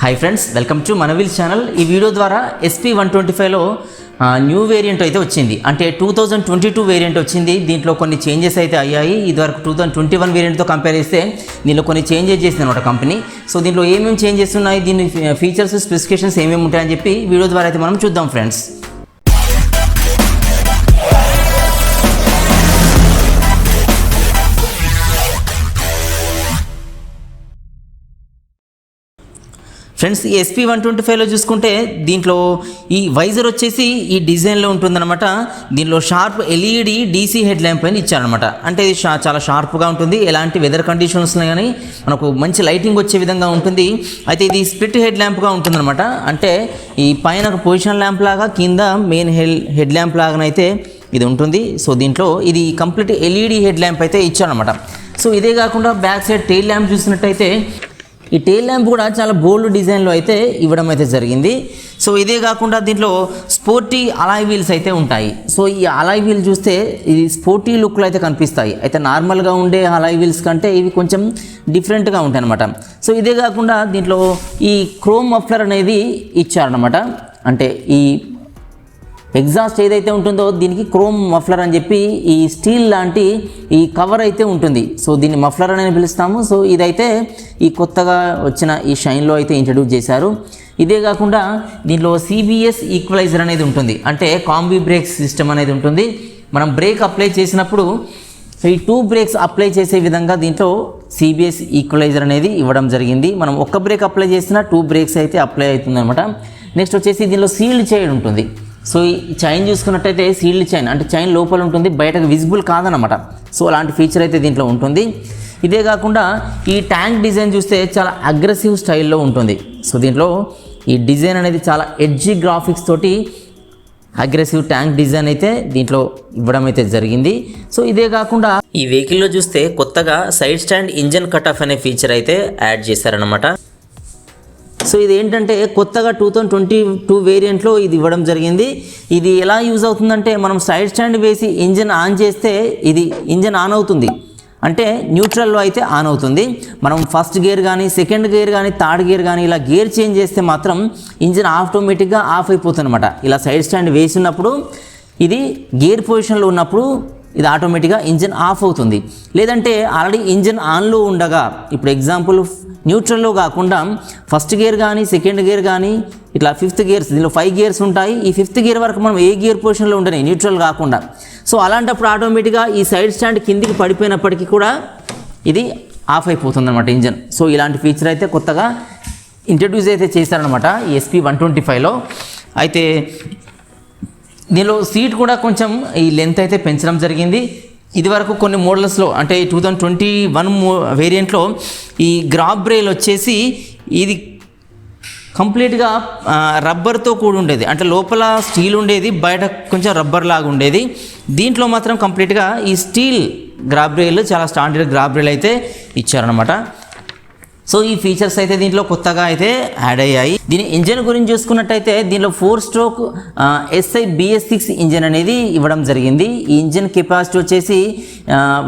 Hi friends, welcome to మన wheels channel. ఈ video ద్వారా SP125లో న్యూ వేరియంట్ అయితే వచ్చింది. అంటే 2022 వేరియంట్ వచ్చింది. దీంట్లో కొన్ని చేంజెస్ అయితే అయ్యాయి. ఇదివరకు 2021 వేరియంట్తో కంపేర్ చేస్తే దీనిలో కొన్ని చేంజెస్ చేసింది అనమాట కంపెనీ. సో దీంట్లో ఏమేమి చేంజెస్ ఉన్నాయి, దీని ఫీచర్స్ స్పెసిఫికేషన్స్ ఏమేమి ఉంటాయని చెప్పి వీడియో ద్వారా అయితే మనం చూద్దాం ఫ్రెండ్స్. ఫ్రెండ్స్, ఈ SP125లో చూసుకుంటే దీంట్లో ఈ వైజర్ వచ్చేసి ఈ డిజైన్లో ఉంటుందన్నమాట. దీనిలో sharp LED DC head lamp అని ఇచ్చారనమాట. అంటే ఇది చాలా షార్ప్గా ఉంటుంది. ఎలాంటి వెదర్ కండిషన్స్లో కానీ మనకు మంచి లైటింగ్ వచ్చే విధంగా ఉంటుంది. అయితే ఇది స్ప్లిట్ హెడ్ ల్యాంప్గా ఉంటుందన్నమాట. అంటే ఈ పైన పొజిషన్ ల్యాంప్ లాగా, కింద మెయిన్ హెడ్ ల్యాంప్ లాగానైతే ఇది ఉంటుంది. సో దీంట్లో ఇది కంప్లీట్ LED హెడ్ ల్యాంప్ అయితే ఇచ్చారనమాట. సో ఇదే కాకుండా బ్యాక్ సైడ్ టెయిల్ ల్యాంప్ చూసినట్టయితే ఈ టెయిల్ ల్యాంప్ కూడా చాలా బోల్డ్ డిజైన్లో అయితే ఇవ్వడం అయితే జరిగింది. సో ఇదే కాకుండా దీంట్లో స్పోర్టీ అలాయ్ వీల్స్ అయితే ఉంటాయి. సో ఈ అలాయ్ వీల్ చూస్తే ఇది స్పోర్టీ లుక్లో అయితే కనిపిస్తాయి. అయితే నార్మల్గా ఉండే అలాయ్ వీల్స్ కంటే ఇవి కొంచెం డిఫరెంట్గా ఉంటాయి అన్నమాట. సో ఇదే కాకుండా దీంట్లో ఈ క్రోమ్ మఫ్లర్ అనేది ఇచ్చారనమాట. అంటే ఈ ఎగ్జాస్ట్ ఏదైతే ఉంటుందో దీనికి క్రోమ్ మఫ్లర్ అని చెప్పి ఈ స్టీల్ లాంటి ఈ కవర్ అయితే ఉంటుంది. సో దీన్ని మఫ్లర్ అని పిలుస్తాము. సో ఇదైతే ఈ కొత్తగా వచ్చిన ఈ షైన్లో అయితే ఇంట్రడ్యూస్ చేశారు. ఇదే కాకుండా దీంట్లో CBS ఈక్వలైజర్ అనేది ఉంటుంది. అంటే కాంబీ బ్రేక్ సిస్టమ్ అనేది ఉంటుంది. మనం బ్రేక్ అప్లై చేసినప్పుడు ఈ 2 బ్రేక్స్ అప్లై చేసే విధంగా దీంట్లో CBS ఈక్వలైజర్ అనేది ఇవ్వడం జరిగింది. మనం ఒక్క బ్రేక్ అప్లై చేసినా 2 బ్రేక్స్ అయితే అప్లై అవుతుంది అనమాట. నెక్స్ట్ వచ్చేసి దీనిలో సీల్డ్ చైన్ ఉంటుంది. సో ఈ చైన్ చూసుకున్నట్టయితే సీల్డ్ చైన్, అంటే చైన్ లోపల ఉంటుంది, బయటకు విజిబుల్ కాదనమాట. సో అలాంటి ఫీచర్ అయితే దీంట్లో ఉంటుంది. ఇదే కాకుండా ఈ ట్యాంక్ డిజైన్ చూస్తే చాలా అగ్రెసివ్ స్టైల్లో ఉంటుంది. సో దీంట్లో ఈ డిజైన్ అనేది చాలా ఎడ్జీ గ్రాఫిక్స్ తోటి అగ్రెసివ్ ట్యాంక్ డిజైన్ అయితే దీంట్లో ఇవ్వడం అయితే జరిగింది. సో ఇదే కాకుండా ఈ వెహికల్లో చూస్తే కొత్తగా side stand engine cut off అనే ఫీచర్ అయితే యాడ్ చేశారనమాట. సో ఇది ఏంటంటే కొత్తగా 2022 వేరియంట్లో ఇది ఇవ్వడం జరిగింది. ఇది ఎలా యూజ్ అవుతుందంటే మనం సైడ్ స్టాండ్ వేసి ఇంజన్ ఆన్ చేస్తే ఇది ఇంజన్ ఆన్ అవుతుంది. అంటే న్యూట్రల్లో అయితే ఆన్ అవుతుంది. మనం ఫస్ట్ గేర్ కానీ, సెకండ్ గేర్ కానీ, థర్డ్ గేర్ కానీ ఇలా గేర్ చేంజ్ చేస్తే మాత్రం ఇంజన్ ఆటోమేటిక్గా ఆఫ్ అయిపోతుంది అనమాట. ఇలా సైడ్ స్టాండ్ వేసినప్పుడు ఇది గేర్ పొజిషన్లో ఉన్నప్పుడు ఇది ఆటోమేటిక్గా ఇంజన్ ఆఫ్ అవుతుంది. లేదంటే ఆల్రెడీ ఇంజన్ ఆన్లో ఉండగా, ఇప్పుడు ఎగ్జాంపుల్ న్యూట్రల్లో కాకుండా ఫస్ట్ గేర్ కానీ, సెకండ్ గేర్ కానీ, ఇట్లా 5th గేర్స్, దీనిలో 5 గేర్స్ ఉంటాయి. ఈ 5th గేర్ వరకు మనం ఏ గేర్ పొజిషన్లో ఉండని, న్యూట్రల్ కాకుండా. సో అలాంటప్పుడు ఆటోమేటిక్గా ఈ సైడ్ స్టాండ్ కిందికి పడిపోయినప్పటికీ కూడా ఇది ఆఫ్ అయిపోతుంది అనమాట ఇంజన్. సో ఇలాంటి ఫీచర్ అయితే కొత్తగా ఇంట్రడ్యూస్ అయితే చేశారనమాట ఈ SP125లో. అయితే దీనిలో సీట్ కూడా కొంచెం ఈ లెంత్ అయితే పెంచడం జరిగింది. ఇదివరకు కొన్ని మోడల్స్లో, అంటే 2021 వేరియంట్లో ఈ గ్రాబ్ రైల్ వచ్చేసి ఇది కంప్లీట్గా రబ్బర్తో కూడి ఉండేది. అంటే లోపల స్టీల్ ఉండేది, బయట కొంచెం రబ్బర్ లాగా ఉండేది. దీంట్లో మాత్రం కంప్లీట్గా ఈ స్టీల్ గ్రాబ్ రైల్, చాలా స్టాండర్డ్ గ్రాబ్ రైల్ అయితే ఇచ్చారనమాట. సో ఈ ఫీచర్స్ అయితే దీంట్లో కొత్తగా అయితే యాడ్ అయ్యాయి. దీని ఇంజన్ గురించి చూసుకున్నట్టయితే దీనిలో 4 స్ట్రోక్ SI BS6 ఇంజన్ అనేది ఇవ్వడం జరిగింది. ఈ ఇంజన్ కెపాసిటీ వచ్చేసి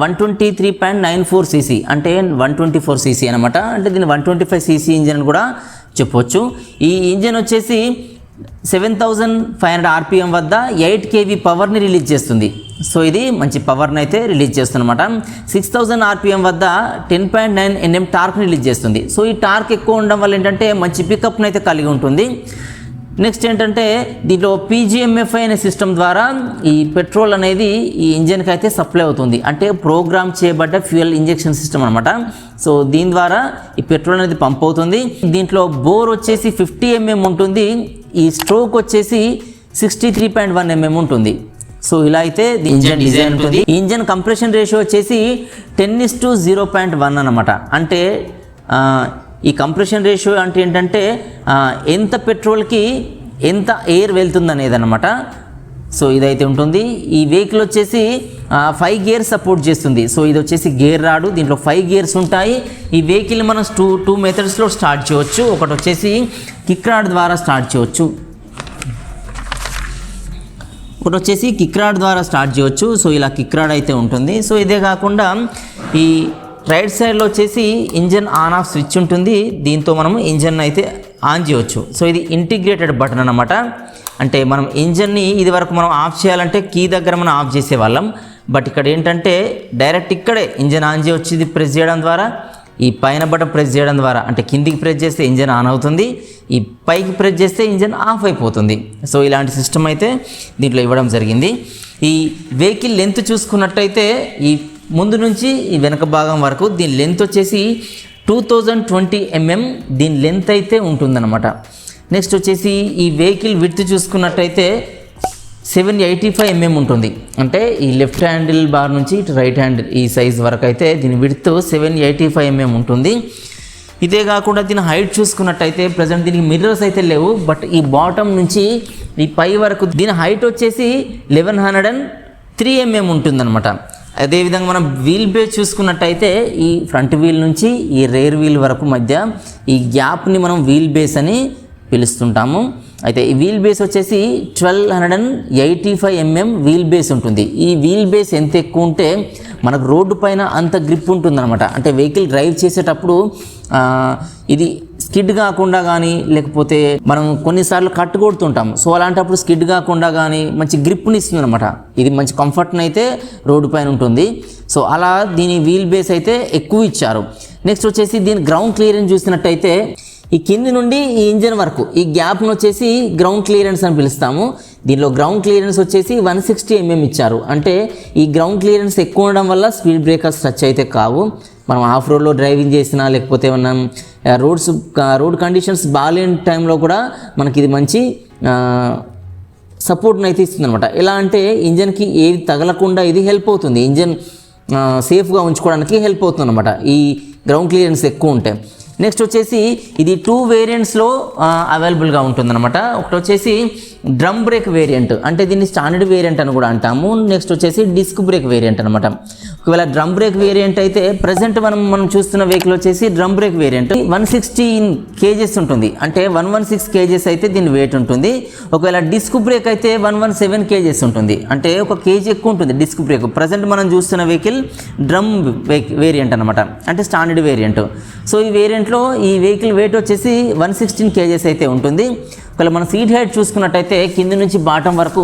123.94 cc, అంటే 124 cc అనమాట. అంటే దీన్ని 125 cc ఇంజన్ కూడా చెప్పవచ్చు. ఈ ఇంజన్ వచ్చేసి 7500 RPM వద్ద 8 kV పవర్ని రిలీజ్ చేస్తుంది. సో ఇది మంచి పవర్ని అయితే రిలీజ్ చేస్తుందన్నమాట. 6000 RPM వద్ద 10.9 Nm టార్క్ని రిలీజ్ చేస్తుంది. సో ఈ టార్క్ ఎక్కువ ఉండడం వల్ల ఏంటంటే మంచి పికప్ని అయితే కలిగి ఉంటుంది. నెక్స్ట్ ఏంటంటే దీంట్లో PGMFI అనే సిస్టమ్ ద్వారా ఈ పెట్రోల్ అనేది ఈ ఇంజన్కి అయితే సప్లై అవుతుంది. అంటే ప్రోగ్రామ్ చేయబడ్డ ఫ్యూయల్ ఇంజెక్షన్ సిస్టమ్ అనమాట. సో దీని ద్వారా ఈ పెట్రోల్ అనేది పంప్ అవుతుంది. దీంట్లో బోర్ వచ్చేసి 50 mm ఉంటుంది. ఈ స్ట్రోక్ వచ్చేసి 63.1 mm ఉంటుంది. సో ఇలా అయితే ఇంజన్ డిజైన్ ఉంటుంది. ఇంజన్ కంప్రెషన్ రేషియో వచ్చేసి 10:0.1 అనమాట. అంటే ఈ కంప్రెషన్ రేషియో అంటే ఏంటంటే ఎంత పెట్రోల్కి ఎంత ఎయిర్ వెళ్తుంది అనేది అనమాట. సో ఇదైతే ఉంటుంది. ఈ వెహికల్ వచ్చేసి 5 గేర్స్ సపోర్ట్ చేస్తుంది. సో ఇది వచ్చేసి గేర్ రాడు. దీంట్లో 5 గేర్స్ ఉంటాయి. ఈ వెహికల్ మనం టూ మెథడ్స్లో స్టార్ట్ చేయవచ్చు. ఒకటి వచ్చేసి కిక్ రాడ్ ద్వారా స్టార్ట్ చేయవచ్చు, ఒకటి వచ్చేసి కిక్ రాడ్ ద్వారా స్టార్ట్ చేయవచ్చు. సో ఇలా కిక్ రాడ్ అయితే ఉంటుంది. సో ఇదే కాకుండా ఈ రైట్ సైడ్లో వచ్చేసి ఇంజన్ ఆన్ ఆఫ్ స్విచ్ ఉంటుంది. దీంతో మనము ఇంజన్ అయితే ఆన్ చేయవచ్చు. సో ఇది ఇంటిగ్రేటెడ్ బటన్ అన్నమాట. అంటే మనం ఇంజన్ని ఇది వరకు మనం ఆఫ్ చేయాలంటే కీ దగ్గర మనం ఆఫ్ చేసేవాళ్ళం. బట్ ఇక్కడ ఏంటంటే డైరెక్ట్ ఇక్కడే ఇంజన్ ఆన్ చేయవచ్చు. ఇది ప్రెస్ చేయడం ద్వారా, ఈ పైన బటన్ ప్రెస్ చేయడం ద్వారా, అంటే కిందికి ప్రెస్ చేస్తే ఇంజన్ ఆన్ అవుతుంది, ఈ పైకి ప్రెస్ చేస్తే ఇంజన్ ఆఫ్ అయిపోతుంది. సో ఇలాంటి సిస్టమ్ అయితే దీంట్లో ఇవ్వడం జరిగింది. ఈ వెహికల్ లెంత్ చూసుకున్నట్టయితే ఈ ముందు నుంచి ఈ వెనక భాగం వరకు దీని లెంత్ వచ్చేసి 2020 mm దీని లెంత్ అయితే ఉంటుందన్నమాట. నెక్స్ట్ వచ్చేసి ఈ వెహికల్ విడ్త్ చూసుకున్నట్టయితే 785 mm ఉంటుంది. అంటే ఈ లెఫ్ట్ హ్యాండిల్ బార్ నుంచి రైట్ హ్యాండిల్ ఈ సైజ్ వరకు అయితే దీని విడ్త్ 785 mm ఉంటుంది. ఇదే కాకుండా దీని హైట్ చూసుకున్నట్టయితే ప్రజెంట్ దీనికి మిర్రర్స్ అయితే లేవు, బట్ ఈ బాటమ్ నుంచి ఈ పై వరకు దీని హైట్ వచ్చేసి 1103 mm ఉంటుందన్నమాట. అదేవిధంగా మనం వీల్ బేస్ చూసుకున్నట్టయితే ఈ ఫ్రంట్ వీల్ నుంచి ఈ రేర్ వీల్ వరకు మధ్య ఈ గ్యాప్ని మనం వీల్ బేస్ అని పిలుస్తుంటాము. అయితే ఈ వీల్ బేస్ వచ్చేసి 1285 mm వీల్ బేస్ ఉంటుంది. ఈ వీల్ బేస్ ఎంత ఎక్కువ ఉంటే మనకు రోడ్డు పైన అంత గ్రిప్ ఉంటుందన్నమాట. అంటే వెహికల్ డ్రైవ్ చేసేటప్పుడు ఇది స్కిడ్ కాకుండా కానీ, లేకపోతే మనం కొన్నిసార్లు కట్టు కొడుతుంటాం. సో అలాంటప్పుడు స్కిడ్ కాకుండా కానీ మంచి గ్రిప్ని ఇస్తుంది అనమాట. ఇది మంచి కంఫర్ట్ని అయితే రోడ్డు పైన ఉంటుంది. సో అలా దీని వీల్ బేస్ అయితే ఎక్కువ ఇచ్చారు. నెక్స్ట్ వచ్చేసి దీని గ్రౌండ్ క్లియరెన్స్ చూసినట్టయితే ఈ కింది నుండి ఈ ఇంజన్ వరకు ఈ గ్యాప్ను వచ్చేసి గ్రౌండ్ క్లియరెన్స్ అని పిలుస్తాము. దీనిలో గ్రౌండ్ క్లియరెన్స్ వచ్చేసి 160 mm ఇచ్చారు. అంటే ఈ గ్రౌండ్ క్లియరెన్స్ ఎక్కువ ఉండడం వల్ల స్పీడ్ బ్రేకర్స్ టచ్ అయితే కావు. మనం ఆఫ్ రోడ్లో డ్రైవింగ్ చేసినా, లేకపోతే ఏమన్నా రోడ్ కండిషన్స్ బాగాలేని టైంలో కూడా మనకి ఇది మంచి సపోర్ట్ని అయితే ఇస్తుంది అనమాట. ఎలా అంటే ఇంజన్కి ఏది తగలకుండా ఇది హెల్ప్ అవుతుంది. ఇంజన్ సేఫ్గా ఉంచుకోవడానికి హెల్ప్ అవుతుంది అనమాట ఈ గ్రౌండ్ క్లియరెన్స్ ఎక్కువ ఉంటే. నెక్స్ట్ వచ్చేసి ఇది 2 వేరియంట్స్లో అవైలబుల్గా ఉంటుందన్నమాట. ఒకటి వచ్చేసి డ్రమ్ బ్రేక్ వేరియంట్, అంటే దీన్ని స్టాండర్డ్ వేరియంట్ అని కూడా అంటాము. నెక్స్ట్ వచ్చేసి డిస్క్ బ్రేక్ వేరియంట్ అనమాట. ఒకవేళ డ్రమ్ బ్రేక్ వేరియంట్ అయితే ప్రజెంట్ మనం చూస్తున్న వెహికల్ వచ్చేసి డ్రమ్ బ్రేక్ వేరియంట్ 116 kgs ఉంటుంది. అంటే 116 kgs అయితే దీని వెయిట్ ఉంటుంది. ఒకవేళ డిస్క్ బ్రేక్ అయితే 117 kgs ఉంటుంది. అంటే 1 kg ఎక్కువ ఉంటుంది డిస్క్ బ్రేక్. ప్రజెంట్ మనం చూస్తున్న వెహికల్ డ్రమ్ బ్రేక్ వేరియంట్ అనమాట, అంటే స్టాండర్డ్ వేరియంట్. సో ఈ వేరియంట్లో ఈ వెహికల్ వెయిట్ వచ్చేసి 116 kgs అయితే ఉంటుంది. ఒకవేళ మన సీట్ హైట్ చూసుకున్నట్టయితే కింది నుంచి బాటం వరకు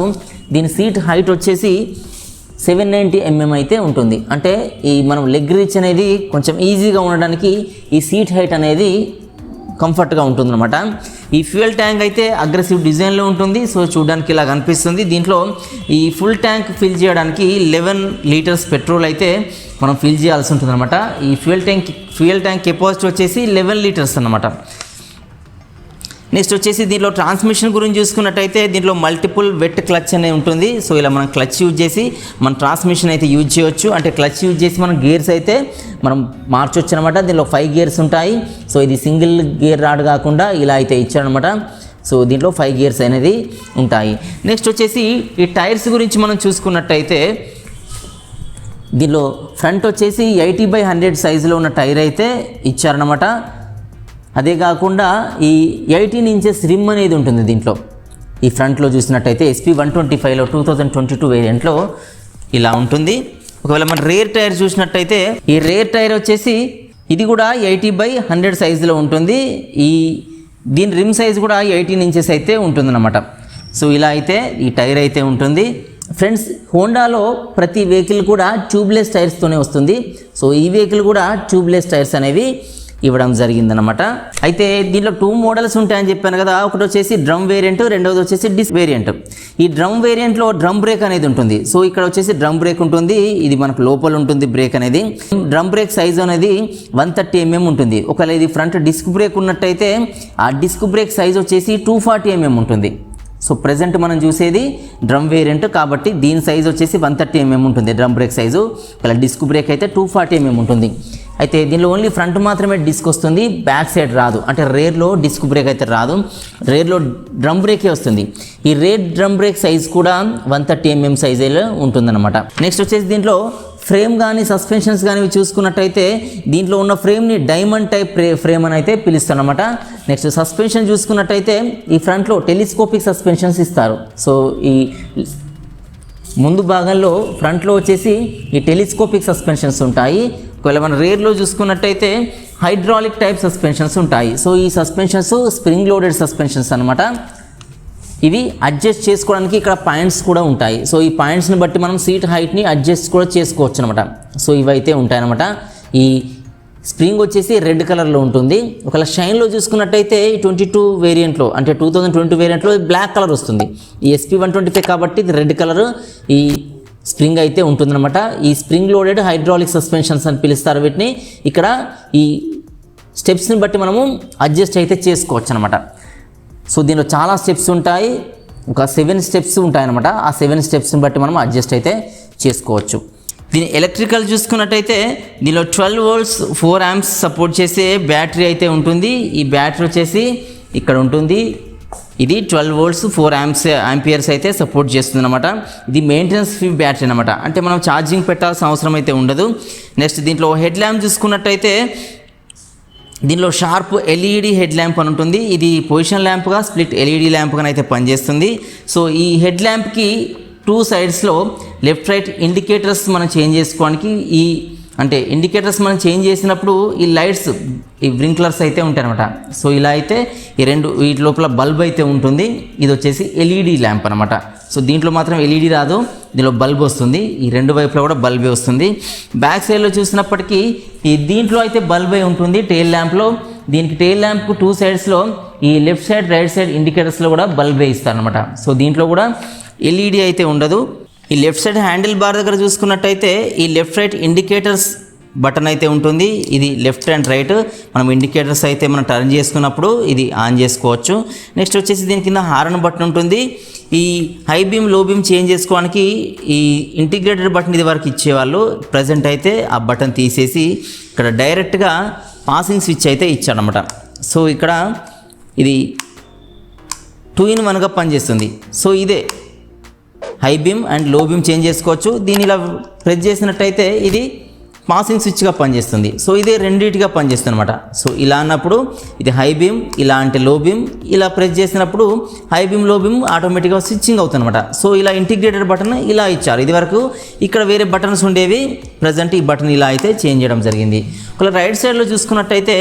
దీని సీట్ హైట్ వచ్చేసి 790 mm అయితే ఉంటుంది. అంటే ఈ మనం లెగ్ రీచ్ అనేది కొంచెం ఈజీగా ఉండడానికి ఈ సీట్ హైట్ అనేది కంఫర్ట్గా ఉంటుందన్నమాట. ఈ ఫ్యూయల్ ట్యాంక్ అయితే అగ్రెసివ్ డిజైన్లో ఉంటుంది. సో చూడడానికి ఇలా కనిపిస్తుంది. దీంట్లో ఈ ఫుల్ ట్యాంక్ ఫిల్ చేయడానికి 11 లీటర్స్ పెట్రోల్ అయితే మనం ఫిల్ చేయాల్సి ఉంటుందన్నమాట. ఈ ఫ్యూయల్ ట్యాంక్ కెపాసిటీ వచ్చేసి 11 లీటర్స్ అన్నమాట. నెక్స్ట్ వచ్చేసి దీంట్లో ట్రాన్స్మిషన్ గురించి చూసుకున్నట్టయితే దీంట్లో మల్టిపుల్ వెట్ క్లచ్ అనేది ఉంటుంది. సో ఇలా మనం క్లచ్ యూజ్ చేసి మన ట్రాన్స్మిషన్ అయితే యూజ్ చేయొచ్చు. అంటే క్లచ్ యూజ్ చేసి మనం గేర్స్ అయితే మనం మార్చొచ్చు అనమాట. దీంట్లో 5 గేర్స్ ఉంటాయి. సో ఇది సింగిల్ గేర్ రాడ్ కాకుండా ఇలా అయితే ఇచ్చారనమాట. సో దీంట్లో 5 గేర్స్ అనేది ఉంటాయి. నెక్స్ట్ వచ్చేసి ఈ టైర్స్ గురించి మనం చూసుకున్నట్టయితే దీనిలో ఫ్రంట్ వచ్చేసి 80/100 సైజులో ఉన్న టైర్ అయితే ఇచ్చారనమాట. అదే కాకుండా ఈ 18 inches రిమ్ అనేది ఉంటుంది దీంట్లో. ఈ ఫ్రంట్లో చూసినట్టయితే SP125లో 2022 వేరియంట్లో ఇలా ఉంటుంది. ఒకవేళ మన రేర్ టైర్ చూసినట్టయితే ఈ రేర్ టైర్ వచ్చేసి ఇది కూడా 80/100 సైజులో ఉంటుంది. దీని రిమ్ సైజ్ కూడా 18 inches అయితే ఉంటుందన్నమాట. సో ఇలా అయితే ఈ టైర్ అయితే ఉంటుంది. ఫ్రెండ్స్, హోండాలో ప్రతి వెహికల్ కూడా ట్యూబ్లెస్ టైర్స్తోనే వస్తుంది. సో ఈ వెహికల్ కూడా ట్యూబ్లెస్ టైర్స్ అనేవి ఇవ్వడం జరిగిందనమాట. అయితే దీంట్లో 2 మోడల్స్ ఉంటాయని చెప్పాను కదా. ఒకటి వచ్చేసి డ్రమ్ వేరియంట్, రెండవది వచ్చేసి డిస్క్ వేరియంట్. ఈ డ్రమ్ వేరియంట్లో డ్రమ్ బ్రేక్ అనేది ఉంటుంది. సో ఇక్కడ వచ్చేసి డ్రమ్ బ్రేక్ ఉంటుంది. ఇది మనకు లోపల ఉంటుంది బ్రేక్ అనేది. డ్రమ్ బ్రేక్ సైజ్ అనేది 130 mm ఉంటుంది. ఒకవేళ ఇది ఫ్రంట్ డిస్క్ బ్రేక్ ఉన్నట్టయితే ఆ డిస్క్ బ్రేక్ సైజ్ వచ్చేసి 240 mm ఉంటుంది. సో ప్రజెంట్ మనం చూసేది డ్రమ్ వేరియంట్ కాబట్టి దీని సైజ్ వచ్చేసి 130 mm ఉంటుంది డ్రమ్ బ్రేక్ సైజు. ఒకవేళ డిస్క్ బ్రేక్ అయితే 240 mm ఉంటుంది. అయితే దీనిలో ఓన్లీ ఫ్రంట్ మాత్రమే డిస్క్ వస్తుంది, బ్యాక్ సైడ్ రాదు. అంటే రేర్లో డిస్క్ బ్రేక్ అయితే రాదు, రేర్లో డ్రమ్ బ్రేకే వస్తుంది. ఈ రేర్ డ్రమ్ బ్రేక్ సైజ్ కూడా 130 mm సైజులో ఉంటుందన్నమాట. నెక్స్ట్ వచ్చేసి దీంట్లో ఫ్రేమ్ కానీ సస్పెన్షన్స్ కానీ చూసుకున్నట్టయితే దీంట్లో ఉన్న ఫ్రేమ్ని డైమండ్ టైప్ ఫ్రేమ్ అని అయితే పిలుస్తాను అనమాట. నెక్స్ట్ సస్పెన్షన్ చూసుకున్నట్టయితే ఈ ఫ్రంట్లో టెలిస్కోపిక్ సస్పెన్షన్స్ ఇస్తారు. సో ఈ ముందు భాగంలో ఫ్రంట్లో వచ్చేసి ఈ టెలిస్కోపిక్ సస్పెన్షన్స్ ఉంటాయి. ఒకవేళ మన రేర్లో చూసుకున్నట్టయితే హైడ్రాలిక్ టైప్ సస్పెన్షన్స్ ఉంటాయి. సో ఈ సస్పెన్షన్స్ స్ప్రింగ్ లోడెడ్ సస్పెన్షన్స్ అనమాట. ఇవి అడ్జస్ట్ చేసుకోవడానికి ఇక్కడ పాయింట్స్ కూడా ఉంటాయి. సో ఈ పాయింట్స్ని బట్టి మనం సీట్ హైట్ని అడ్జస్ట్ కూడా చేసుకోవచ్చు అనమాట. సో ఇవైతే ఉంటాయన్నమాట. ఈ స్ప్రింగ్ వచ్చేసి రెడ్ కలర్లో ఉంటుంది. ఒకవేళ షైన్లో చూసుకున్నట్టయితే 22 వేరియంట్లో అంటే 2020 వేరియంట్లో బ్లాక్ కలర్ వస్తుంది. ఈ SP125 కాబట్టి ఇది రెడ్ కలర్ ఈ స్ప్రింగ్ అయితే ఉంటుందన్నమాట. ఈ స్ప్రింగ్ లోడెడ్ హైడ్రాలిక్ సస్పెన్షన్స్ అని పిలుస్తారు వీటిని. ఇక్కడ ఈ స్టెప్స్ని బట్టి మనము అడ్జస్ట్ అయితే చేసుకోవచ్చు అనమాట. సో దీనిలో చాలా స్టెప్స్ ఉంటాయి, ఒక 7 స్టెప్స్ ఉంటాయన్నమాట. ఆ 7 స్టెప్స్ని బట్టి మనం అడ్జస్ట్ అయితే చేసుకోవచ్చు. దీని ఎలక్ట్రికల్ చూసుకున్నట్టయితే దీనిలో 12 volts 4 amps సపోర్ట్ చేసే బ్యాటరీ అయితే ఉంటుంది. ఈ బ్యాటరీ వచ్చేసి ఇక్కడ ఉంటుంది. ఇది 12 volts 4 amperes అయితే సపోర్ట్ చేస్తుంది అనమాట. ఇది మెయింటెనెన్స్ ఫ్రీ బ్యాటరీ అనమాట. అంటే మనం ఛార్జింగ్ పెట్టాల్సిన అవసరం అయితే ఉండదు. నెక్స్ట్ దీంట్లో హెడ్ ల్యాంప్ చూసుకున్నట్టయితే దీనిలో షార్ప్ ఎల్ఈడి హెడ్ ల్యాంప్ అని ఉంటుంది. ఇది పొజిషన్ ల్యాంప్గా స్ప్లిట్ ఎల్ఈడి ల్యాంప్గా అయితే పనిచేస్తుంది. సో ఈ హెడ్ ల్యాంప్కి 2 sides లెఫ్ట్ రైట్ ఇండికేటర్స్ మనం చేంజ్ చేసుకోవడానికి అంటే ఇండికేటర్స్ మనం చేంజ్ చేసినప్పుడు ఈ లైట్స్ ఈ బ్రింక్లర్స్ అయితే ఉంటాయి అనమాట. సో ఇలా అయితే వీటి లోపల బల్బ్ అయితే ఉంటుంది. ఇది వచ్చేసి ఎల్ఈడి ల్యాంప్ అనమాట. సో దీంట్లో మాత్రం ఎల్ఈడి రాదు, దీనిలో బల్బ్ వస్తుంది. ఈ 2 వైపులా కూడా బల్బే వస్తుంది. బ్యాక్ సైడ్లో చూసినప్పటికీ దీంట్లో అయితే బల్బే ఉంటుంది టెయిల్ ల్యాంప్లో. దీనికి టెయిల్ ల్యాంప్కు 2 sides ఈ లెఫ్ట్ సైడ్ రైట్ సైడ్ ఇండికేటర్స్లో కూడా బల్బే ఇస్తారనమాట. సో దీంట్లో కూడా ఎల్ఈడి అయితే ఉండదు. ఈ లెఫ్ట్ సైడ్ హ్యాండిల్ బార్ దగ్గర చూసుకున్నట్టయితే ఈ లెఫ్ట్ రైట్ ఇండికేటర్స్ బటన్ అయితే ఉంటుంది. ఇది లెఫ్ట్ అండ్ రైట్ మనం ఇండికేటర్స్ అయితే మనం టర్న్ చేసుకున్నప్పుడు ఇది ఆన్ చేసుకోవచ్చు. నెక్స్ట్ వచ్చేసి దీని కింద హారన్ బటన్ ఉంటుంది. ఈ హై బీమ్ లో బీమ్ చేంజ్ చేసుకోవడానికి ఈ ఇంటిగ్రేటెడ్ బటన్ ఇది వరకు ఇచ్చేవాళ్ళు. ప్రజెంట్ అయితే ఆ బటన్ తీసేసి ఇక్కడ డైరెక్ట్గా పాసింగ్ స్విచ్ అయితే ఇచ్చాడనమాట. సో ఇక్కడ ఇది 2-in-1గా పనిచేస్తుంది. సో ఇదే హై బీమ్ అండ్ లో బీమ్ చేంజ్ చేసుకోవచ్చు. దీన్ని ఇలా ప్రెస్ చేసినట్టయితే ఇది పాసింగ్ స్విచ్గా పనిచేస్తుంది. సో ఇదే రెండింటిగా పనిచేస్తుంది అనమాట. సో ఇలా అన్నప్పుడు ఇది హై బీమ్, ఇలా అంటే లో బీమ్, ఇలా ప్రెస్ చేసినప్పుడు హై బీమ్ లో బీమ్ ఆటోమేటిక్గా స్విచ్చింగ్ అవుతుంది అనమాట. సో ఇలా ఇంటిగ్రేటెడ్ బటన్ ఇలా ఇచ్చారు. ఇది వరకు ఇక్కడ వేరే బటన్స్ ఉండేవి, ప్రజెంట్ ఈ బటన్ ఇలా అయితే చేంజ్ చేయడం జరిగింది. ఒకవేళ రైట్ సైడ్లో చూసుకున్నట్టయితే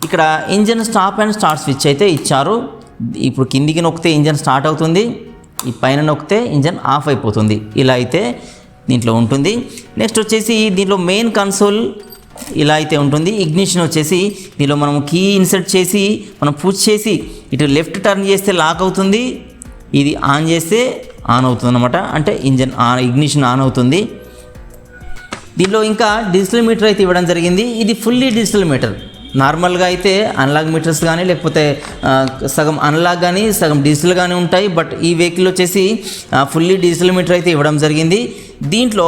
ఇక్కడ engine stop and start switch అయితే ఇచ్చారు. ఇప్పుడు కిందికి నొక్కితే ఇంజన్ స్టార్ట్ అవుతుంది, ఈ పైన నొక్కితే ఇంజన్ ఆఫ్ అయిపోతుంది. ఇలా అయితే దీంట్లో ఉంటుంది. నెక్స్ట్ వచ్చేసి దీంట్లో మెయిన్ కన్సోల్ ఇలా అయితే ఉంటుంది. ఇగ్నిషన్ వచ్చేసి దీనిలో మనం కీ ఇన్సర్ట్ చేసి మనం పుష్ చేసి ఇటు లెఫ్ట్ టర్న్ చేస్తే లాక్ అవుతుంది, ఇది ఆన్ చేస్తే ఆన్ అవుతుంది అనమాట. అంటే ఇంజన్ ఇగ్నిషన్ ఆన్ అవుతుంది. దీనిలో ఇంకా డిజిటల్ మీటర్ అయితే ఇవ్వడం జరిగింది. ఇది ఫుల్లీ డిజిటల్ మీటర్. నార్మల్గా అయితే అనలాగ్ మీటర్స్ కానీ లేకపోతే సగం అనలాగ్ కానీ సగం డిజిటల్ కానీ ఉంటాయి. బట్ ఈ వెహికల్ వచ్చేసి ఫుల్లీ డిజిటల్ మీటర్ అయితే ఇవ్వడం జరిగింది. దీంట్లో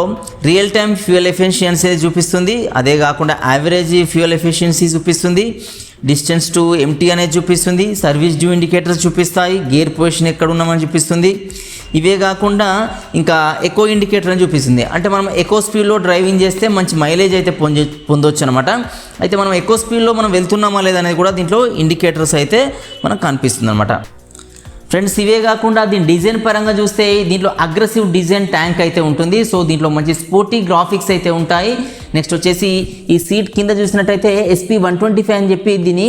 రియల్ టైమ్ ఫ్యూయల్ ఎఫిషియన్సీ చూపిస్తుంది, అదే కాకుండా యావరేజ్ ఫ్యూయల్ ఎఫిషియన్సీ చూపిస్తుంది, డిస్టెన్స్ టు ఎంటీ అనేది చూపిస్తుంది, సర్వీస్ డ్యూ ఇండికేటర్స్ చూపిస్తాయి, గేర్ పొజిషన్ ఎక్కడ ఉన్నామని చూపిస్తుంది. ఇవే కాకుండా ఇంకా ఎకో ఇండికేటర్ అని చూపిస్తుంది. అంటే మనం ఎకో స్పీడ్లో డ్రైవింగ్ చేస్తే మంచి మైలేజ్ అయితే పొందొచ్చు అనమాట. అయితే మనం ఎకో స్పీడ్లో మనం వెళ్తున్నామా లేదనేది కూడా దీంట్లో ఇండికేటర్స్ అయితే మనకు కనిపిస్తుంది అనమాట. ఫ్రెండ్స్ ఇవే కాకుండా దీని డిజైన్ పరంగా చూస్తే దీంట్లో అగ్రెసివ్ డిజైన్ ట్యాంక్ అయితే ఉంటుంది. సో దీంట్లో మంచి స్పోర్టీ గ్రాఫిక్స్ అయితే ఉంటాయి. నెక్స్ట్ వచ్చేసి ఈ సీట్ కింద చూసినట్టయితే SP125 అని చెప్పి దీని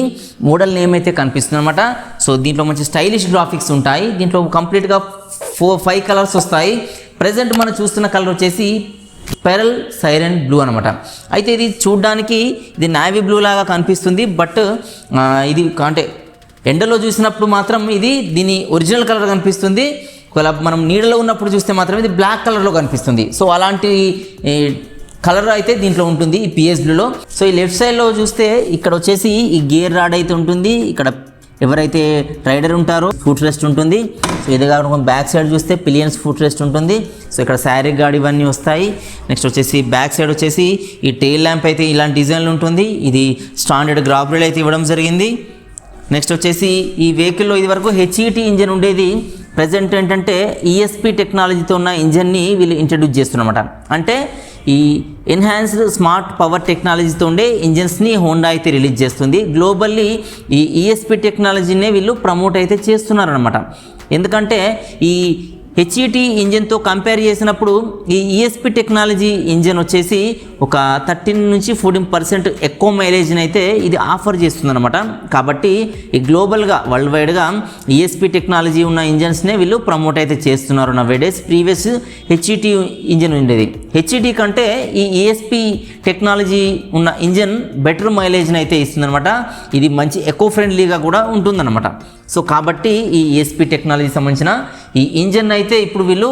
మోడల్ నేమ్ అయితే కనిపిస్తుంది అనమాట. సో దీంట్లో మంచి స్టైలిష్ గ్రాఫిక్స్ ఉంటాయి. దీంట్లో కంప్లీట్గా 5 కలర్స్ వస్తాయి. ప్రజెంట్ మనం చూస్తున్న కలర్ వచ్చేసి పెరల్ సైరన్ బ్లూ అనమాట. అయితే ఇది చూడడానికి ఇది నావీ బ్లూ లాగా కనిపిస్తుంది. బట్ ఇది అంటే ఎండలో చూసినప్పుడు మాత్రం ఇది దీని ఒరిజినల్ కలర్ కనిపిస్తుంది. ఒకవేళ మనం నీడలో ఉన్నప్పుడు చూస్తే మాత్రం ఇది బ్లాక్ కలర్లో కనిపిస్తుంది. సో అలాంటి కలర్ అయితే దీంట్లో ఉంటుంది ఈ PS బ్లూలో. సో ఈ లెఫ్ట్ సైడ్లో చూస్తే ఇక్కడ వచ్చేసి ఈ గేర్ రాడ్ అయితే ఉంటుంది. ఇక్కడ ఎవరైతే రైడర్ ఉంటారో ఫుట్ రెస్ట్ ఉంటుంది. సో ఇది కాకుండా బ్యాక్ సైడ్ చూస్తే పిలియన్స్ ఫుట్ రెస్ట్ ఉంటుంది. సో ఇక్కడ శారీ గార్డ్ ఇవన్నీ వస్తాయి. నెక్స్ట్ వచ్చేసి బ్యాక్ సైడ్ వచ్చేసి ఈ టెయిల్ ల్యాంప్ అయితే ఇలాంటి డిజైన్లు ఉంటుంది. ఇది స్టాండర్డ్ గ్రాబ్ రైల్ అయితే ఇవ్వడం జరిగింది. నెక్స్ట్ వచ్చేసి ఈ వెహికల్లో ఇది వరకు HET ఇంజన్ ఉండేది. ప్రజెంట్ ఏంటంటే ESP టెక్నాలజీతో ఉన్న ఇంజన్ని వీళ్ళు ఇంట్రడ్యూస్ చేస్తున్నమాట. అంటే ఈ ఎన్హాన్స్డ్ స్మార్ట్ పవర్ టెక్నాలజీతో ఉండే ఇంజన్స్ని హోండా అయితే రిలీజ్ చేస్తుంది. గ్లోబల్లీ ఈ ESP టెక్నాలజీనే వీళ్ళు ప్రమోట్ అయితే చేస్తున్నారనమాట. ఎందుకంటే ఈ HET ఇంజన్తో కంపేర్ చేసినప్పుడు ఈ ESP టెక్నాలజీ ఇంజన్ వచ్చేసి ఒక 13-14% ఎక్కువ మైలేజ్ని అయితే ఇది ఆఫర్ చేస్తుందన్నమాట. కాబట్టి ఈ గ్లోబల్గా వరల్డ్ వైడ్గా ఈఎస్పీ టెక్నాలజీ ఉన్న ఇంజన్స్నే వీళ్ళు ప్రమోట్ అయితే చేస్తున్నారు నవేడేస్. ప్రీవియస్ హెచ్ఈటీ ఇంజన్ ఉండేది. హెచ్ఈటీ కంటే ఈ ఈఎస్పీ టెక్నాలజీ ఉన్న ఇంజన్ బెటర్ మైలేజ్ని అయితే ఇస్తుందన్నమాట. ఇది మంచి ఎకో ఫ్రెండ్లీగా కూడా ఉంటుందన్నమాట. సో కాబట్టి ఈ ఈఎస్పీ టెక్నాలజీ సంబంధించిన ఈ ఇంజన్ అయితే ఇప్పుడు వీళ్ళు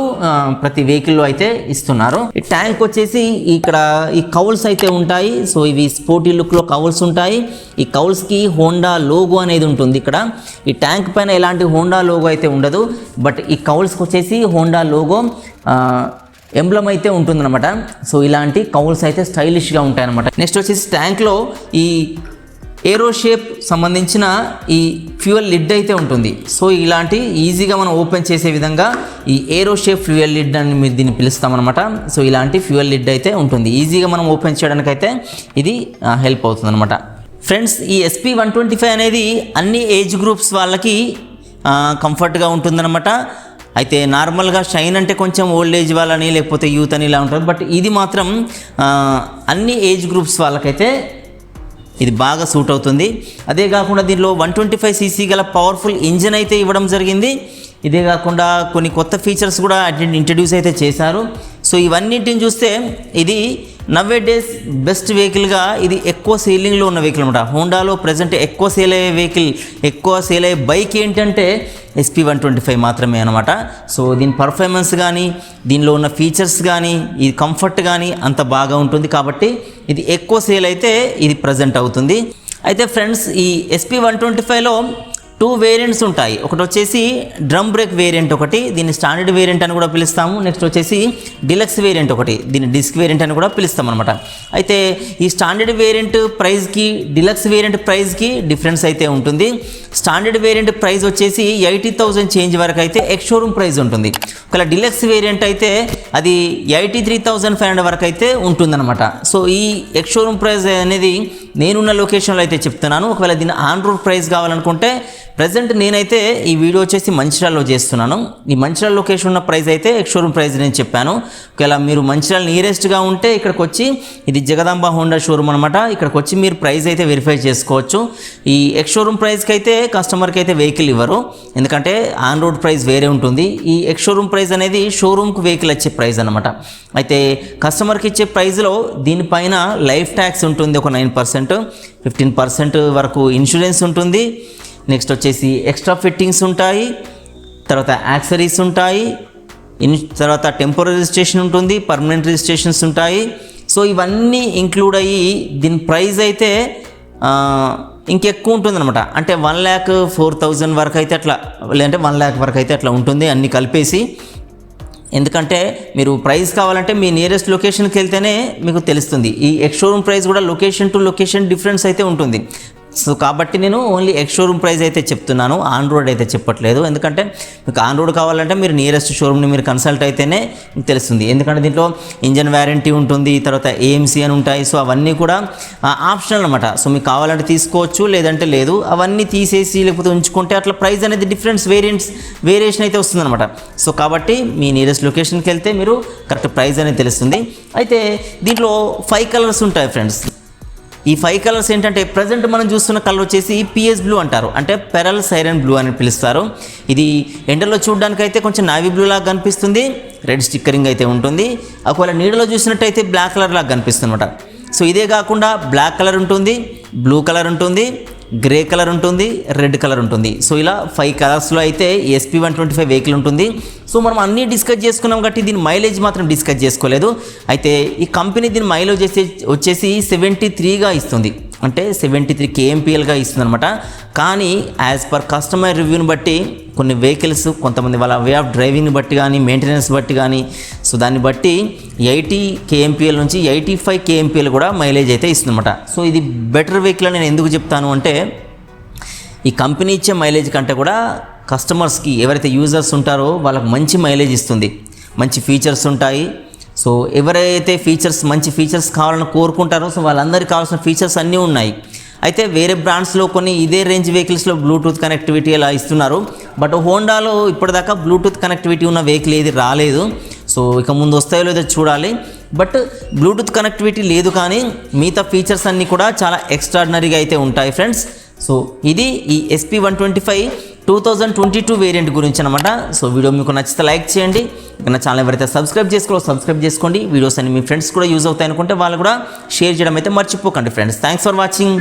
ప్రతి వెహికల్లో అయితే ఇస్తున్నారు. ఈ ట్యాంక్ వచ్చేసి ఇక్కడ ఈ కౌల్స్ అయితే ఉంటాయి. సో ఇవి స్పోర్టీ లుక్లో కౌల్స్ ఉంటాయి. ఈ కౌల్స్కి హోండా లోగో అనేది ఉంటుంది. ఇక్కడ ఈ ట్యాంక్ పైన ఎలాంటి హోండా లోగో అయితే ఉండదు, బట్ ఈ కౌల్స్కి వచ్చేసి హోండా లోగో ఎంబ్లమ్ అయితే ఉంటుందన్నమాట. సో ఇలాంటి కౌల్స్ అయితే స్టైలిష్గా ఉంటాయన్నమాట. నెక్స్ట్ వచ్చేసి ట్యాంక్లో ఈ ఏరో షేప్ సంబంధించిన ఈ ఫ్యూయల్ లిడ్ అయితే ఉంటుంది. సో ఇలాంటి ఈజీగా మనం ఓపెన్ చేసే విధంగా ఈ ఏరో షేప్ ఫ్యూయల్ లిడ్ అని మీరు దీన్ని పిలుస్తామన్నమాట. సో ఇలాంటి ఫ్యూయల్ లిడ్ అయితే ఉంటుంది. ఈజీగా మనం ఓపెన్ చేయడానికి అయితే ఇది హెల్ప్ అవుతుంది అనమాట. ఫ్రెండ్స్, ఈ SP125 అనేది అన్ని ఏజ్ గ్రూప్స్ వాళ్ళకి కంఫర్ట్గా ఉంటుందన్నమాట. అయితే నార్మల్గా షైన్ అంటే కొంచెం ఓల్డ్ ఏజ్ వాళ్ళని లేకపోతే యూత్ అని ఇలా ఉంటుంది, బట్ ఇది మాత్రం అన్ని ఏజ్ గ్రూప్స్ వాళ్ళకైతే ఇది బాగా సూట్ అవుతుంది. అదే కాకుండా దీనిలో 125cc గల పవర్ఫుల్ ఇంజన్ అయితే ఇవ్వడం జరిగింది. ఇదే కాకుండా కొన్ని కొత్త ఫీచర్స్ కూడా ఇంట్రడ్యూస్ అయితే చేశారు. సో ఇవన్నింటిని చూస్తే ఇది నవ్వే డేస్ బెస్ట్ వెహికల్గా ఇది ఎక్కువ సేలింగ్లో ఉన్న వెహికల్ అనమాట. హోండాలో ప్రజెంట్ ఎక్కువ సేల్ అయ్యే వెహికల్, ఎక్కువ సేల్ అయ్యే బైక్ ఏంటంటే SP125 మాత్రమే అనమాట. సో దీని పర్ఫార్మెన్స్ కానీ, దీనిలో ఉన్న ఫీచర్స్ కానీ, ఈ కంఫర్ట్ కానీ అంత బాగా ఉంటుంది. కాబట్టి ఇది ఎక్కువ సేల్ అయితే ఇది ప్రజెంట్ అవుతుంది. అయితే ఫ్రెండ్స్, ఈ SP125లో 2 వేరియంట్స్ ఉంటాయి. ఒకటి వచ్చేసి డ్రమ్ బ్రేక్ వేరియంట్ ఒకటి, దీన్ని స్టాండర్డ్ వేరియంట్ అని కూడా పిలుస్తాము. నెక్స్ట్ వచ్చేసి డిలక్స్ వేరియంట్ ఒకటి, దీన్ని డిస్క్ వేరియంట్ అని కూడా పిలుస్తాం అనమాట. అయితే ఈ స్టాండర్డ్ వేరియంట్ ప్రైస్కి డిలక్స్ వేరియంట్ ప్రైస్కి డిఫరెన్స్ అయితే ఉంటుంది. స్టాండర్డ్ వేరియంట్ ప్రైస్ వచ్చేసి 80,000 చేంజ్ వరకు అయితే ఎక్స్ షోరూమ్ ప్రైస్ ఉంటుంది. ఒకవేళ డిలక్స్ వేరియంట్ అయితే అది 83,500 వరకు అయితే ఉంటుందన్నమాట. సో ఈ ఎక్స్ షోరూమ్ ప్రైస్ అనేది నేనున్న లొకేషన్లో అయితే చెప్తున్నాను. ఒకవేళ దీన్ని ఆన్ రోడ్ ప్రైస్ కావాలనుకుంటే ప్రజెంట్ నేనైతే ఈ వీడియో వచ్చేసి మంచిర్యాలలో చేస్తున్నాను. ఈ మంచిర్యాల లొకేషన్ ఉన్న ప్రైస్ అయితే ఎక్స్ షోరూమ్ ప్రైస్ నేను చెప్పాను. ఒకవేళ మీరు మంచిర్యాల నియరెస్ట్గా ఉంటే ఇక్కడికి వచ్చి, ఇది జగదాంబ హోండా షోరూమ్ అనమాట, ఇక్కడికి వచ్చి మీరు ప్రైస్ అయితే వెరిఫై చేసుకోవచ్చు. ఈ ఎక్స్ షోరూమ్ ప్రైస్కి అయితే కస్టమర్కి అయితే వెహికల్ ఇవ్వరు, ఎందుకంటే ఆన్ రోడ్ ప్రైస్ వేరే ఉంటుంది. ఈ ఎక్స్ షోరూమ్ ప్రైస్ అనేది షోరూమ్కి వెహికల్ వచ్చే ప్రైస్ అనమాట. అయితే కస్టమర్కి ఇచ్చే ప్రైస్లో దీనిపైన లైఫ్ ట్యాక్స్ ఉంటుంది ఒక 9%, 15% వరకు ఇన్సూరెన్స్ ఉంటుంది. నెక్స్ట్ వచ్చేసి ఎక్స్ట్రా ఫిట్టింగ్స్ ఉంటాయి, తర్వాత యాక్సరీస్ ఉంటాయి, తర్వాత టెంపరీ రిజిస్ట్రేషన్ ఉంటుంది, పర్మనెంట్ రిజిస్ట్రేషన్స్ ఉంటాయి. సో ఇవన్నీ ఇంక్లూడ్ అయ్యి దీని ప్రైస్ అయితే ఇంకెక్కువ ఉంటుంది అనమాట. అంటే 1,04,000 వరకు అయితే అట్లా, లేదంటే 1,00,000 వరకు అయితే అట్లా ఉంటుంది అన్నీ కలిపేసి. ఎందుకంటే మీరు ప్రైస్ కావాలంటే మీ నియరెస్ట్ లొకేషన్కి వెళ్తేనే మీకు తెలుస్తుంది. ఈ ఎక్స్ షోరూమ్ ప్రైస్ కూడా లొకేషన్ టు లొకేషన్ డిఫరెన్స్ అయితే ఉంటుంది. సో కాబట్టి నేను ఓన్లీ ఎక్స్ షోరూమ్ ప్రైస్ అయితే చెప్తున్నాను, ఆన్ రోడ్ అయితే చెప్పట్లేదు. ఎందుకంటే మీకు ఆన్ రోడ్ కావాలంటే మీరు నియరెస్ట్ షోరూమ్ని మీరు కన్సల్ట్ అయితేనే మీకు తెలుస్తుంది. ఎందుకంటే దీంట్లో ఇంజన్ వారంటీ ఉంటుంది, తర్వాత AMC అని ఉంటాయి. సో అవన్నీ కూడా ఆప్షనల్ అనమాట. సో మీకు కావాలంటే తీసుకోవచ్చు, లేదంటే లేదు. అవన్నీ తీసేసి లేకపోతే ఉంచుకుంటే అట్లా ప్రైస్ అనేది వేరియేషన్ అయితే వస్తుందన్నమాట. సో కాబట్టి మీ నియరెస్ట్ లొకేషన్కి వెళ్తే మీరు కరెక్ట్ ప్రైస్ అనేది తెలుస్తుంది. అయితే దీంట్లో 5 కలర్స్ ఉంటాయి ఫ్రెండ్స్. ఈ 5 కలర్స్ ఏంటంటే ప్రజెంట్ మనం చూస్తున్న కలర్ వచ్చేసి PS బ్లూ అంటారు, అంటే పెరల్ సైరన్ బ్లూ అని పిలుస్తారు. ఇది ఎండలో చూడడానికి అయితే కొంచెం నావీ బ్లూ లాగా కనిపిస్తుంది, రెడ్ స్టిక్కరింగ్ అయితే ఉంటుంది. ఒకవేళ నీడలో చూసినట్టయితే బ్లాక్ కలర్ లాగా కనిపిస్తుంది అనమాట. సో ఇదే కాకుండా బ్లాక్ కలర్ ఉంటుంది, బ్లూ కలర్ ఉంటుంది, గ్రే కలర్ ఉంటుంది, రెడ్ కలర్ ఉంటుంది. సో ఇలా 5 కలర్స్లో అయితే SP125 వెహికల్ ఉంటుంది. సో మనం అన్నీ డిస్కస్ చేసుకున్నాం కాబట్టి దీని మైలేజ్ మాత్రం డిస్కస్ చేసుకోలేదు. అయితే ఈ కంపెనీ దీని మైలేజ్ వచ్చేసి 73గా ఇస్తుంది, అంటే 73 kmpl ఇస్తుంది అనమాట. కానీ యాజ్ పర్ కస్టమర్ రివ్యూని బట్టి కొన్ని వెహికల్స్ కొంతమంది వాళ్ళ వే ఆఫ్ డ్రైవింగ్ని బట్టి కానీ, మెయింటెనెన్స్ బట్టి కానీ, సో దాన్ని బట్టి 80 kmpl నుంచి 85 kmpl కూడా మైలేజ్ అయితే ఇస్తుంది అనమాట. సో ఇది బెటర్ వెహికల్ అని నేను ఎందుకు చెప్తాను అంటే, ఈ కంపెనీ ఇచ్చే మైలేజ్ కంటే కూడా కస్టమర్స్కి ఎవరైతే యూజర్స్ ఉంటారో వాళ్ళకి మంచి మైలేజ్ ఇస్తుంది, మంచి ఫీచర్స్ ఉంటాయి. సో ఎవరైతే మంచి ఫీచర్స్ కావాలని కోరుకుంటారో సో వాళ్ళందరికీ కావాల్సిన ఫీచర్స్ అన్నీ ఉన్నాయి. అయితే వేరే బ్రాండ్స్లో కొన్ని ఇదే రేంజ్ వెహికల్స్లో బ్లూటూత్ కనెక్టివిటీ అలా ఇస్తున్నారు, బట్ హోండాలో ఇప్పటిదాకా బ్లూటూత్ కనెక్టివిటీ ఉన్న వెహికల్ ఏది రాలేదు. సో ఇక ముందు వస్తాయో లేదో చూడాలి. బట్ బ్లూటూత్ కనెక్టివిటీ లేదు, కానీ మిగతా ఫీచర్స్ అన్నీ కూడా చాలా ఎక్స్ట్రాడినరీగా అయితే ఉంటాయి ఫ్రెండ్స్. సో ఇది ఈ SP125 2022 వేరియంట్ గురించి అనమాట. సో వీడియో మీకు నచ్చితే లైక్ చేయండి, నా ఛానల్ ఎవరైతే సబ్స్క్రైబ్ చేసుకోండి. వీడియోస్ అన్ని మీ ఫ్రెండ్స్ కూడా యూజ్ అవుతాయి అనుకుంటే వాళ్ళు కూడా షేర్ చేయడం అయితే మర్చిపోకండి ఫ్రెండ్స్. Thanks for watching.